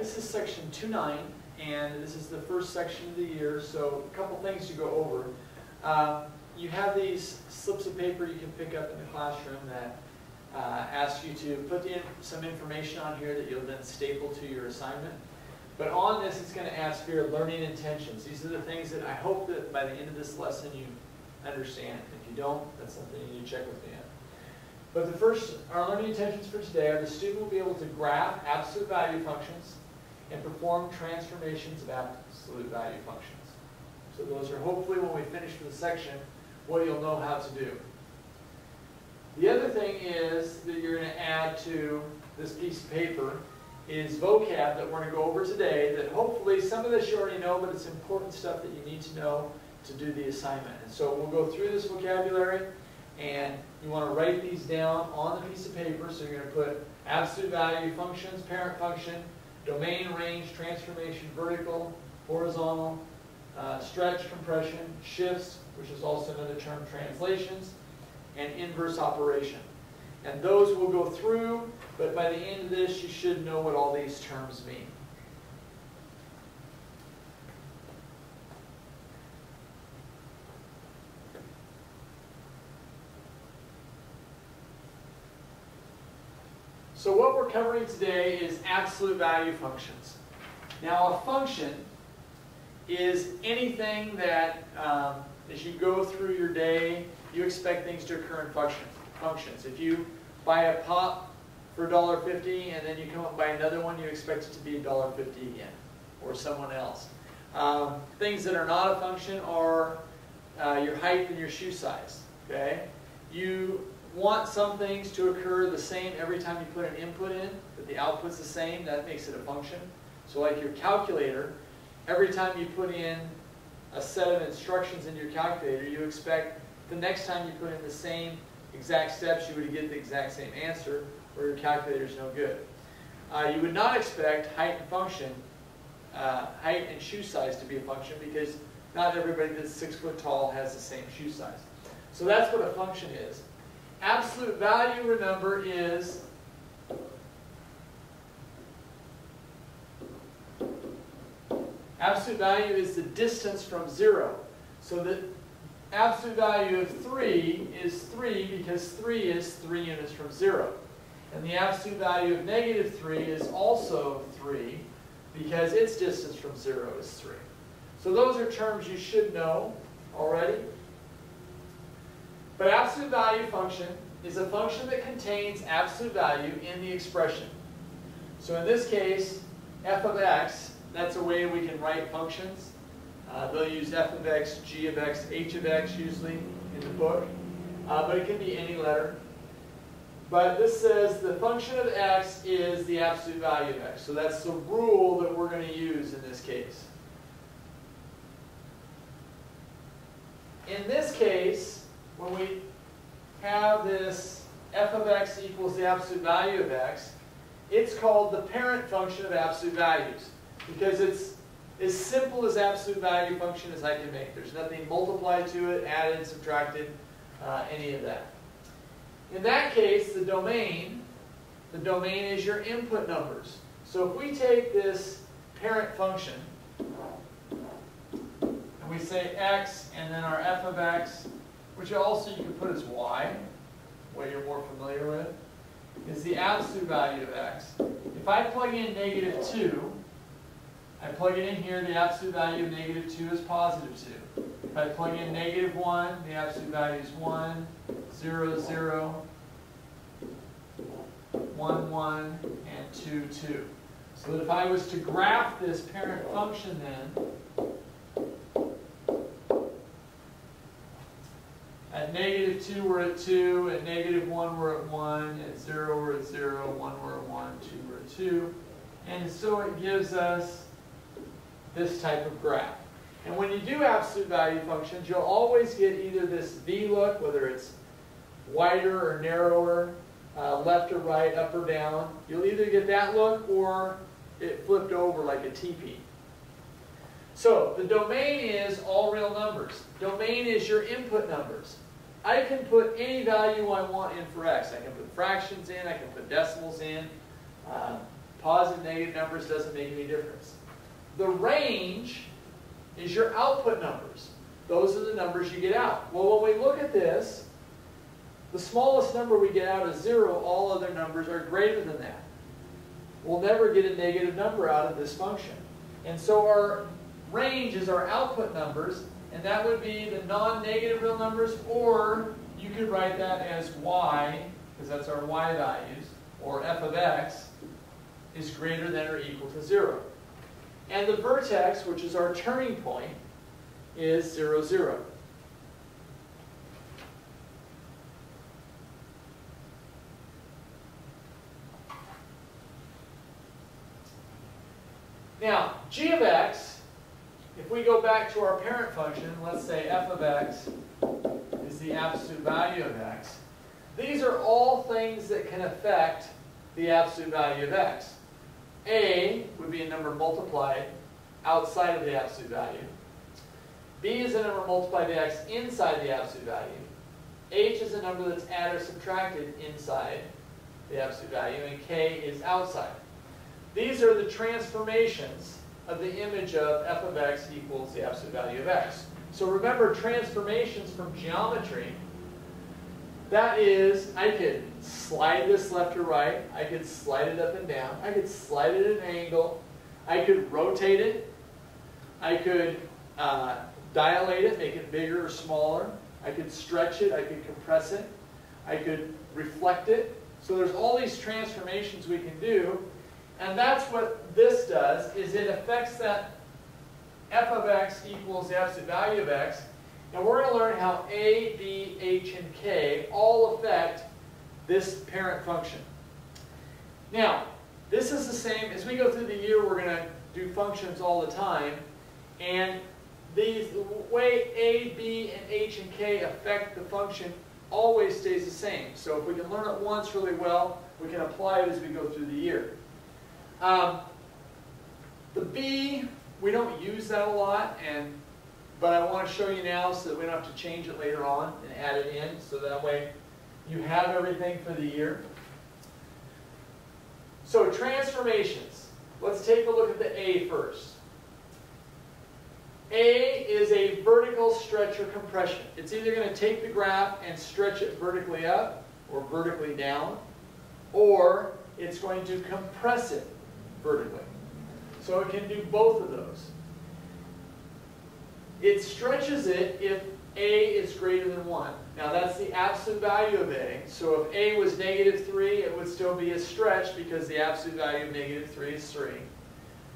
this is section 2.9, and this is the first section of the year, so a couple things to go over. You have these slips of paper you can pick up in the classroom that ask you to put some information on here that you'll then staple to your assignment. But on this, it's going to ask for your learning intentions. These are the things that I hope that by the end of this lesson you understand. If you don't, that's something you need to check with me on. But the first, our learning intentions for today are the student will be able to graph absolute value functions and perform transformations of absolute value functions. So those are hopefully, when we finish with the section, what you'll know how to do. The other thing is that you're going to add to this piece of paper is vocab that we're going to go over today, that hopefully some of this you already know, but it's important stuff that you need to know to do the assignment. And so we'll go through this vocabulary, and you want to write these down on the piece of paper. So you're going to put absolute value functions, parent function, domain, range, transformation, vertical, horizontal, stretch, compression, shifts, which is also another term, translations, and inverse operation. And those we'll go through, but by the end of this, you should know what all these terms mean. So what we're covering today is absolute value functions. Now a function is anything that as you go through your day, you expect things to occur in functions. If you buy a pop for $1.50 and then you come up and buy another one, you expect it to be $1.50 again, or someone else. Things that are not a function are your height and your shoe size. Okay? You want some things to occur the same every time you put an input in, that the output's the same. That makes it a function. So like your calculator, every time you put in a set of instructions in your calculator, you expect the next time you put in the same exact steps, you would get the exact same answer, or your calculator is no good. You would not expect height and shoe size to be a function, because not everybody that's 6 foot tall has the same shoe size. So that's what a function is. Absolute value, remember, is the distance from 0. So the absolute value of 3 is 3 because 3 is 3 units from 0. And the absolute value of -3 is also 3 because its distance from 0 is 3. So those are terms you should know already. But absolute value function is a function that contains absolute value in the expression. So in this case, f of x, that's a way we can write functions. They'll use f of x, g of x, h of x usually in the book. But it can be any letter. But this says the function of x is the absolute value of x. So that's the rule that we're going to use in this case. In this case, when we have this f of x equals the absolute value of x, it's called the parent function of absolute values, because it's as simple as absolute value function as I can make. There's nothing multiplied to it, added, subtracted, any of that. In that case, the domain is your input numbers. So if we take this parent function and we say x and then our f of x, which also you can put as y, what you're more familiar with, is the absolute value of x. If I plug in -2, I plug it in here, the absolute value of -2 is +2. If I plug in -1, the absolute value is 1, 0, 0, 1, 1, and 2, 2. So that if I was to graph this parent function then, at -2 we're at 2, at -1 we're at 1, at 0 we're at 0, 1 we're at 1, 2 we're at 2. And so it gives us this type of graph. And when you do absolute value functions, you'll always get either this V look, whether it's wider or narrower, left or right, up or down. You'll either get that look or it flipped over like a TP. So the domain is all real numbers. Domain is your input numbers. I can put any value I want in for x. I can put fractions in, I can put decimals in, Positive, negative numbers doesn't make any difference. The range is your output numbers. Those are the numbers you get out. Well, when we look at this, the smallest number we get out is 0. All other numbers are greater than that. We'll never get a negative number out of this function. And so our range is our output numbers, and that would be the non-negative real numbers, or you could write that as y, because that's our y values, or f of x, is greater than or equal to 0. And the vertex, which is our turning point, is 0, 0. Now, g of x, if we go back to our parent function, let's say f of x is the absolute value of x. These are all things that can affect the absolute value of x. A would be a number multiplied outside of the absolute value. B is a number multiplied by x inside the absolute value. H is a number that's added or subtracted inside the absolute value. And K is outside. These are the transformations of the image of f of x equals the absolute value of x. So remember, transformations from geometry, that is, I could slide this left or right, I could slide it up and down, I could slide it at an angle, I could rotate it, I could dilate it, make it bigger or smaller, I could stretch it, I could compress it, I could reflect it. So there's all these transformations we can do, and that's what this does, is it affects that f of x equals the absolute value of x. And we're going to learn how a, b, h, and k all affect this parent function. Now, this is the same, as we go through the year, we're going to do functions all the time. And the way a, b, and h, and k affect the function always stays the same. So if we can learn it once really well, we can apply it as we go through the year. The b, we don't use that a lot, but I want to show you now so that we don't have to change it later on and add it in, so that way you have everything for the year. So transformations. Let's take a look at the A first. A is a vertical stretch or compression. It's either going to take the graph and stretch it vertically up or vertically down, or it's going to compress it vertically. So it can do both of those. It stretches it if A is greater than 1. Now that's the absolute value of A. So if A was -3, it would still be a stretch because the absolute value of -3 is 3.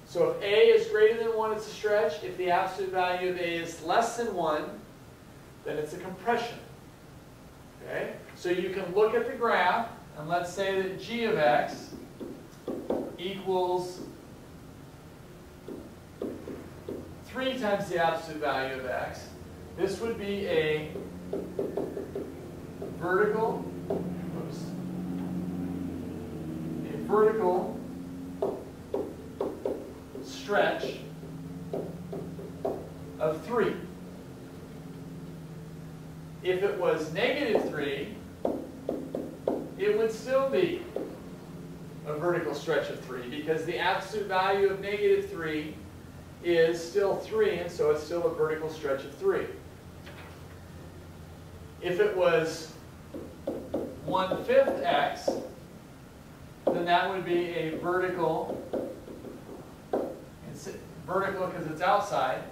So if A is greater than 1, it's a stretch. If the absolute value of A is less than 1, then it's a compression. Okay? So you can look at the graph, and let's say that g of x equals 3 times the absolute value of x. This would be a vertical, stretch of 3. If it was -3, it would still be a vertical stretch of 3 because the absolute value of -3 is still 3, and so it's still a vertical stretch of 3. If it was 1/5 x, then that would be a vertical. It's vertical because it's outside,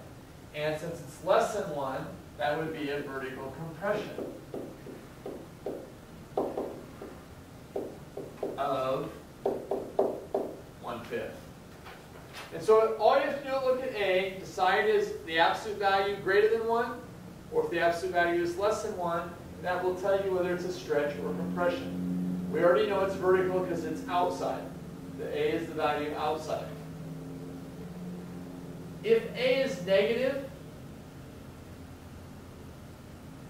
and since it's less than 1, that would be a vertical compression of 1/5. And so all you have to do is look at A, decide is the absolute value greater than 1, or if the absolute value is less than 1, that will tell you whether it's a stretch or compression. We already know it's vertical because it's outside. The A is the value outside. If A is negative,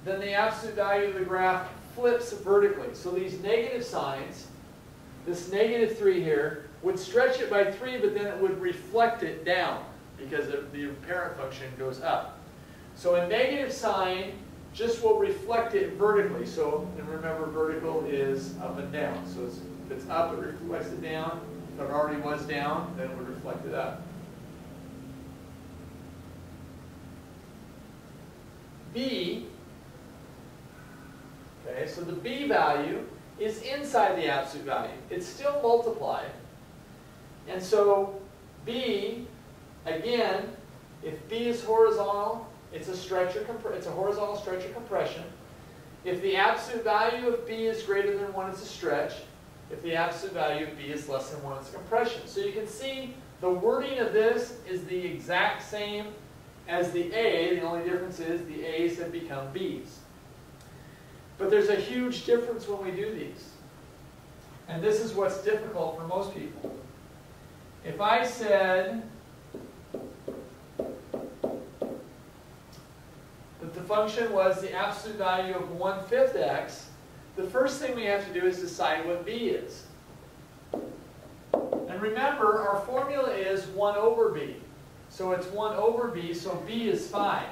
then the absolute value of the graph flips vertically. So these negative signs, this -3 here, would stretch it by 3, but then it would reflect it down because the parent function goes up. So a negative sign just will reflect it vertically. So, and remember, vertical is up and down. So if it's up, it reflects it down. If it already was down, then it would reflect it up. B, okay, so the B value is inside the absolute value. It's still multiplied. And so B, again, if B is horizontal, it's a horizontal stretch or compression. If the absolute value of B is greater than 1, it's a stretch. If the absolute value of B is less than 1, it's a compression. So you can see the wording of this is the exact same as the A. The only difference is the A's have become B's. But there's a huge difference when we do these. And this is what's difficult for most people. If I said that the function was the absolute value of 1/5 x, the first thing we have to do is decide what B is. And remember, our formula is 1 over B. So it's 1 over B, so B is 5.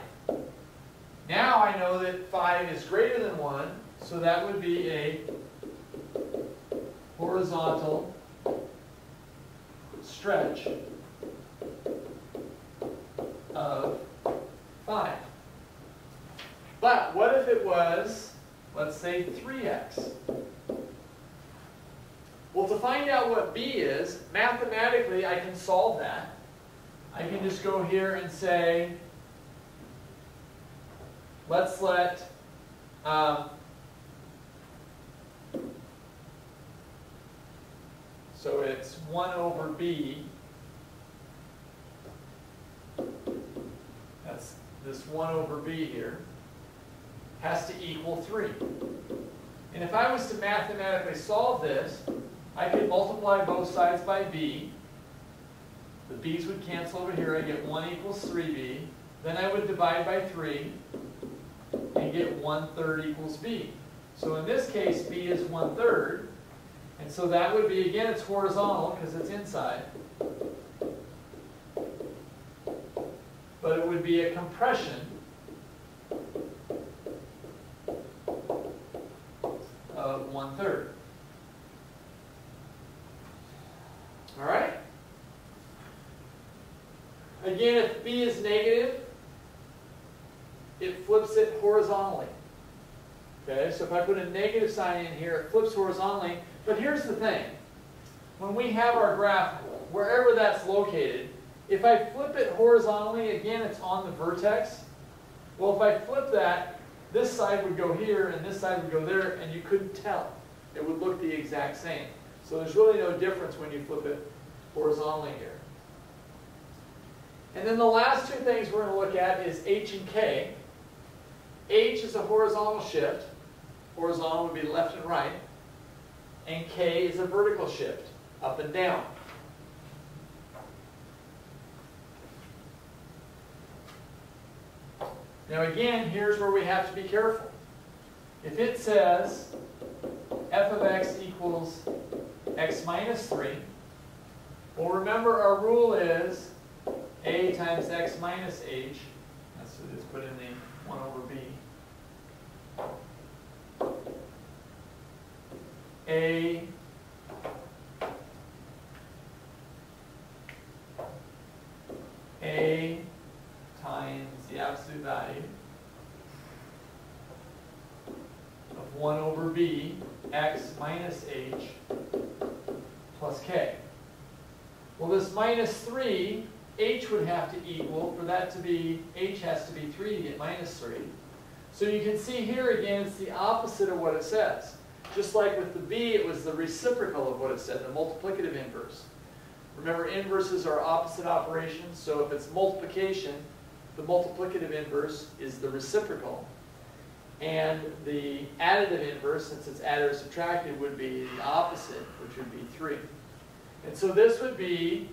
Now I know that 5 is greater than 1, so that would be a horizontal stretch of 5. But what if it was, let's say, 3x? Well, to find out what B is, mathematically I can solve that. I can just go here and say, let's let so it's 1 over B. That's this 1 over B here. Has to equal 3. And if I was to mathematically solve this, I could multiply both sides by B. The B's would cancel over here. I get 1 equals 3B. Then I would divide by 3 and get 1/3 equals B. So in this case, B is 1/3. And so that would be, again, it's horizontal because it's inside. But it would be a compression of 1/3. All right? Again, if B is negative, it flips it horizontally. Okay, so if I put a negative sign in here, it flips horizontally. But here's the thing. When we have our graph, wherever that's located, if I flip it horizontally, again, it's on the vertex. Well, if I flip that, this side would go here and this side would go there, and you couldn't tell. It would look the exact same. So there's really no difference when you flip it horizontally here. And then the last two things we're going to look at is H and K. H is a horizontal shift. Horizontal would be left and right. And K is a vertical shift, up and down. Now again, here's where we have to be careful. If it says f of x equals x minus 3, well, remember our rule is a times x minus h. That's what it is, put in the 1 over b. A times the absolute value of 1 over b, x minus h plus k. Well, this minus 3, h would have to equal, for that to be, h has to be 3 to get minus 3. So you can see here again, it's the opposite of what it says. Just like with the b, it was the reciprocal of what it said, the multiplicative inverse. Remember, inverses are opposite operations, so if it's multiplication, the multiplicative inverse is the reciprocal. And the additive inverse, since it's added or subtracted, would be the opposite, which would be 3. And so this would be,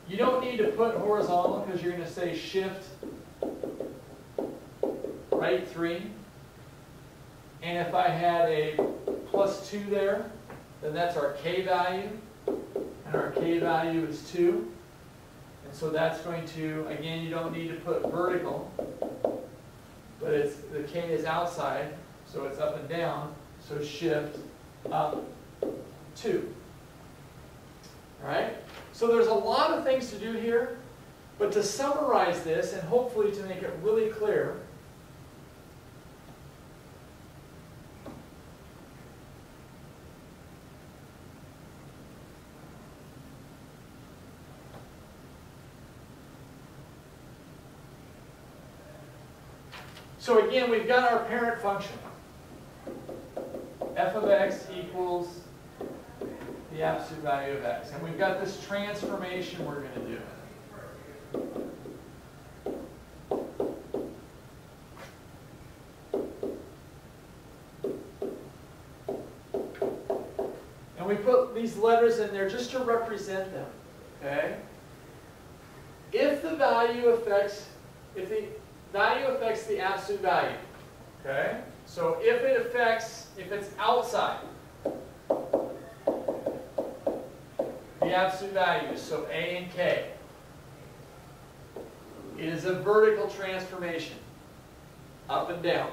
you don't need to put horizontal because you're going to say shift right 3. And if I had a plus 2 there, then that's our k value. And our k value is 2. And so that's going to, again, you don't need to put vertical, but it's, the k is outside, so it's up and down, so shift up 2. All right? So there's a lot of things to do here, but to summarize this and hopefully to make it really clear, so again, we've got our parent function. F of x equals the absolute value of x. And we've got this transformation we're going to do. And we put these letters in there just to represent them. Okay? If the value affects the absolute value. Okay? So if it's outside the absolute values, so A and K, it is a vertical transformation, up and down.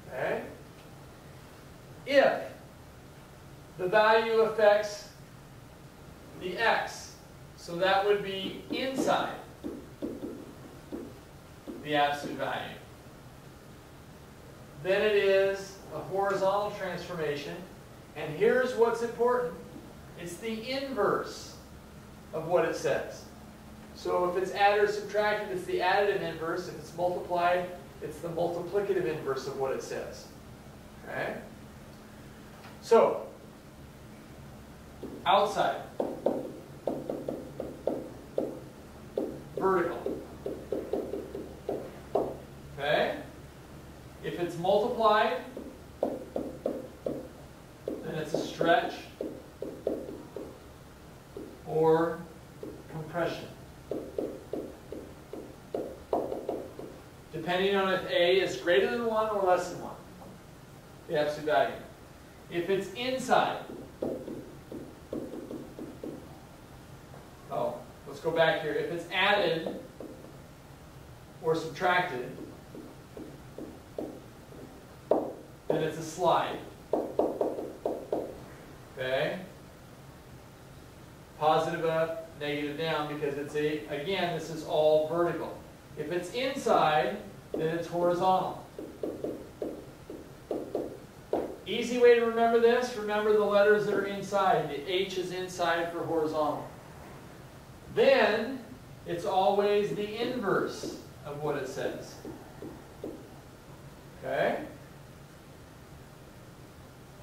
Okay? If the value affects the X, so that would be inside the absolute value, then it is a horizontal transformation. And here's what's important. It's the inverse of what it says. So if it's added or subtracted, it's the additive inverse. If it's multiplied, it's the multiplicative inverse of what it says. Okay? So, outside, vertical. Okay? If it's multiplied, then it's a stretch or compression. Depending on if A is greater than 1 or less than 1, the absolute value. If it's inside, let's go back here. If it's added or subtracted, then it's a slide. Okay? Positive up, negative down, because it's again, this is all vertical. If it's inside, then it's horizontal. Easy way to remember this, remember the letters that are inside. The H is inside for horizontal. Then, it's always the inverse of what it says. Okay?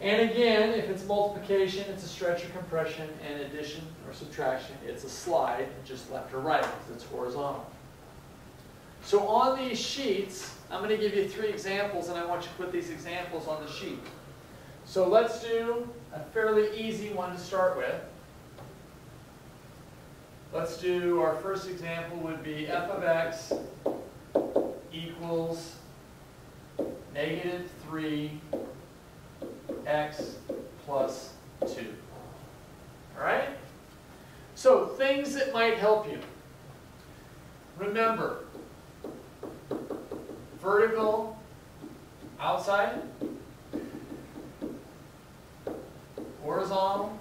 And again, if it's multiplication, it's a stretch or compression, and addition or subtraction, it's a slide, just left or right, because it's horizontal. So on these sheets, I'm going to give you 3 examples, and I want you to put these examples on the sheet. So let's do a fairly easy one to start with. Let's do, our first example would be f of x equals negative 3x plus 2. All right? So things that might help you. Remember, vertical, outside, horizontal,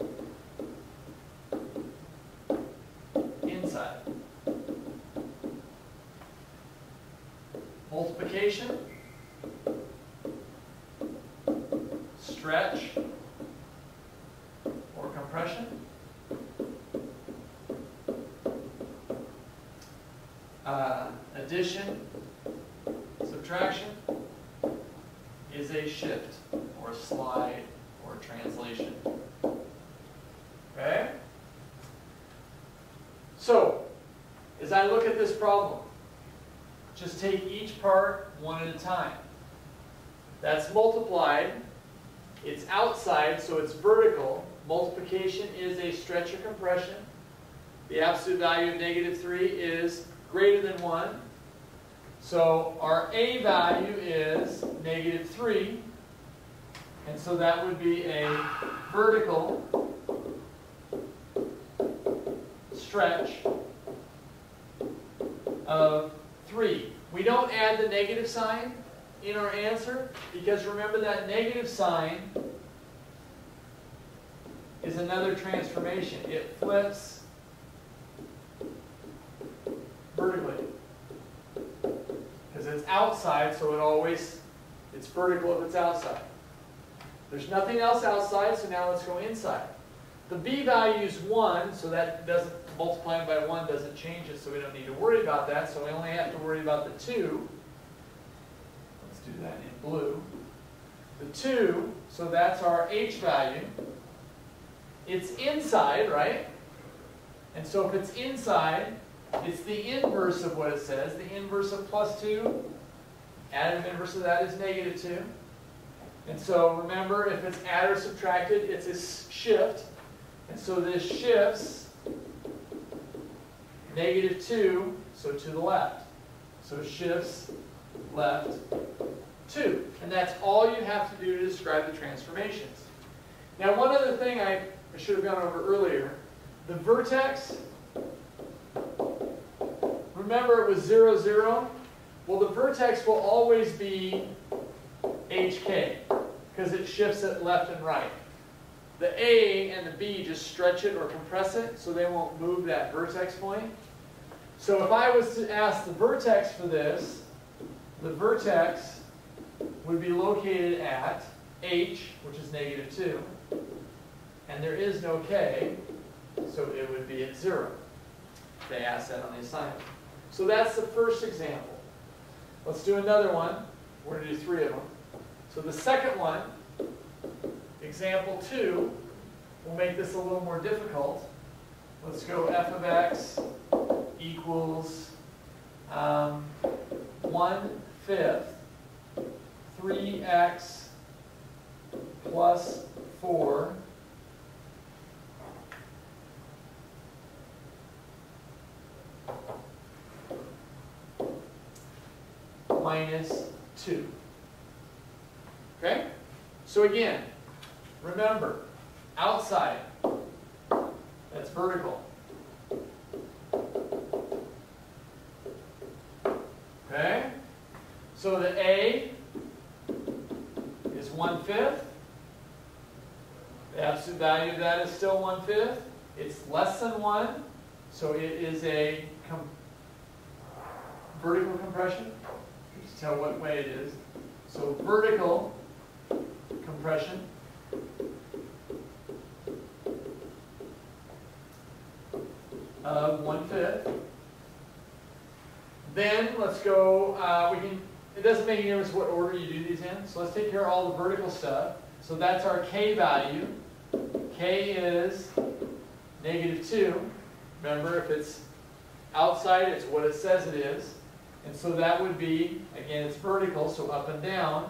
inside. Multiplication, stretch, or compression. Addition, subtraction is a shift, or slide, or translation. Okay? So, as I look at this problem, just take each part one at a time. That's multiplied. It's outside, so it's vertical. Multiplication is a stretch or compression. The absolute value of negative 3 is greater than 1. So our A value is negative 3. And so that would be a vertical stretch of 3. We don't add the negative sign in our answer, because remember that negative sign is another transformation. It flips vertically. Because it's outside, so it's vertical if it's outside. There's nothing else outside, so now let's go inside. The b value is 1, so that doesn't, multiplying by 1 doesn't change it, so we don't need to worry about that. So we only have to worry about the 2. Let's do that in blue. The 2, so that's our h value. It's inside, right? And so if it's inside, it's the inverse of what it says. The inverse of plus 2, additive inverse of that is negative 2. And so remember, if it's added or subtracted, it's a shift. And so this shifts negative 2, so to the left. So shifts left 2. And that's all you have to do to describe the transformations. Now, one other thing I should have gone over earlier. The vertex, remember it was 0, 0? Well, the vertex will always be HK because it shifts it left and right. The A and the B just stretch it or compress it so they won't move that vertex point. So if I was to ask the vertex for this, the vertex would be located at H, which is negative 2. And there is no K, so it would be at 0. They asked that on the assignment. So that's the first example. Let's do another one. We're going to do 3 of them. So the second one, example 2, we'll make this a little more difficult. Let's go f of x equals 1/5 3x plus 4 minus 2. Okay? So again, remember, outside, that's vertical. Okay? So the A is 1/5. The absolute value of that is still 1/5. It's less than 1, so it is a vertical compression. You can tell what way it is. So vertical compression of 1/5. Then let's go, it doesn't make any difference what order you do these in. So let's take care of all the vertical stuff. So that's our K value. K is negative 2. Remember, if it's outside, it's what it says it is. And so that would be, again, it's vertical, so up and down.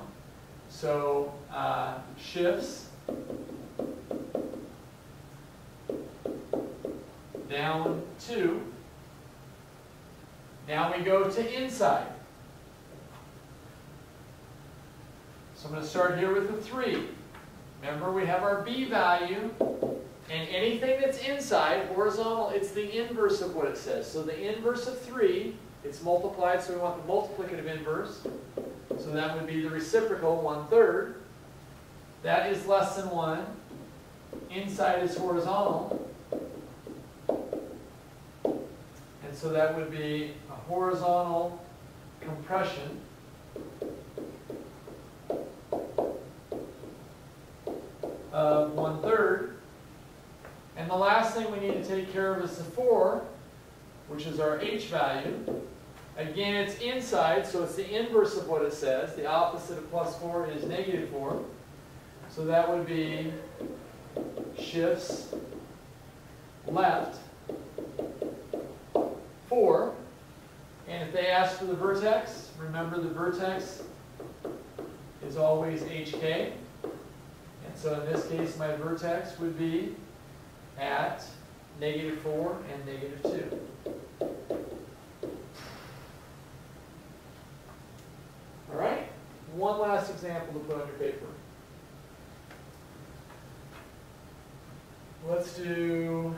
So shifts down 2. Now we go to inside. So I'm going to start here with the 3. Remember, we have our B value, and anything that's inside, horizontal, it's the inverse of what it says. So the inverse of 3, it's multiplied, so we want the multiplicative inverse. So that would be the reciprocal, 1/3. That is less than 1. Inside is horizontal. And so that would be a horizontal compression of 1/3. And the last thing we need to take care of is the 4, which is our H value. Again, it's inside, so it's the inverse of what it says. The opposite of plus 4 is negative 4. So that would be shifts left 4. And if they ask for the vertex, remember the vertex is always HK. And so in this case, my vertex would be at negative 4 and negative 2. All right? One last example to put on your paper. Let's do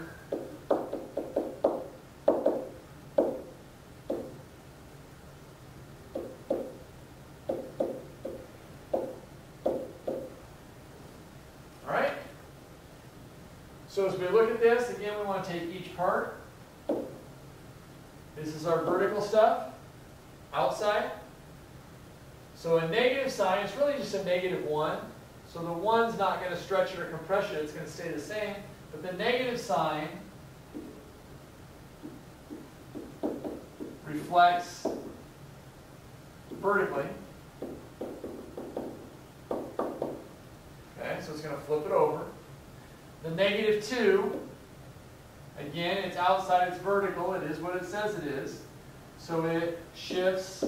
So as we look at this, again, we want to take each part. This is our vertical stuff, outside. So a negative sign is really just a -1. So the 1's not going to stretch it or compress it, it's going to stay the same. But the negative sign reflects vertically. Okay, so it's going to flip it over. The -2, again, it's outside, it's vertical, it is what it says it is. So it shifts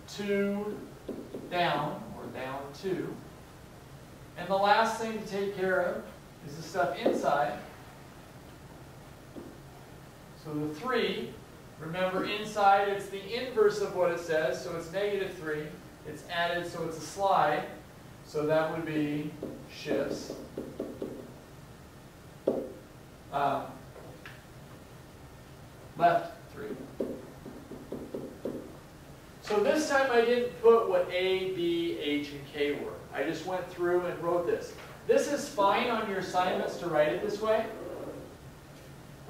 2 down, or down 2. And the last thing to take care of is the stuff inside. So the 3, remember inside it's the inverse of what it says, so it's -3. It's added, so it's a slide. So that would be shifts. Left 3. So this time I didn't put what A, B, H, and K were. I just went through and wrote this. This is fine on your assignments to write it this way.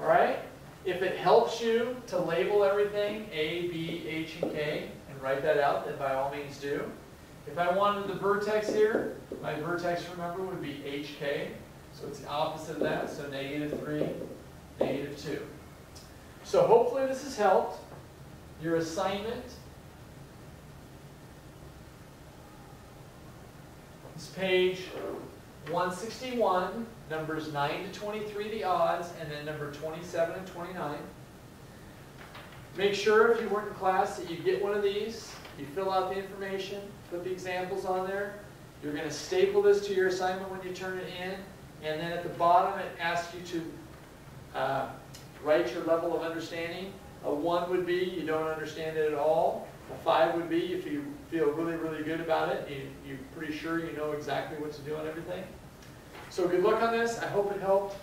All right? If it helps you to label everything A, B, H, and K and write that out, then by all means do. If I wanted the vertex here, my vertex, remember, would be HK. So it's the opposite of that, so -3, -2. So hopefully this has helped. Your assignment is page 161, numbers 9 to 23, the odds, and then number 27 and 29. Make sure, if you weren't in class, that you get one of these. You fill out the information, put the examples on there. You're going to staple this to your assignment when you turn it in. And then at the bottom, it asks you to write your level of understanding. A 1 would be you don't understand it at all. A 5 would be if you feel really, really good about it. You're pretty sure you know exactly what to do on everything. So good luck on this. I hope it helped.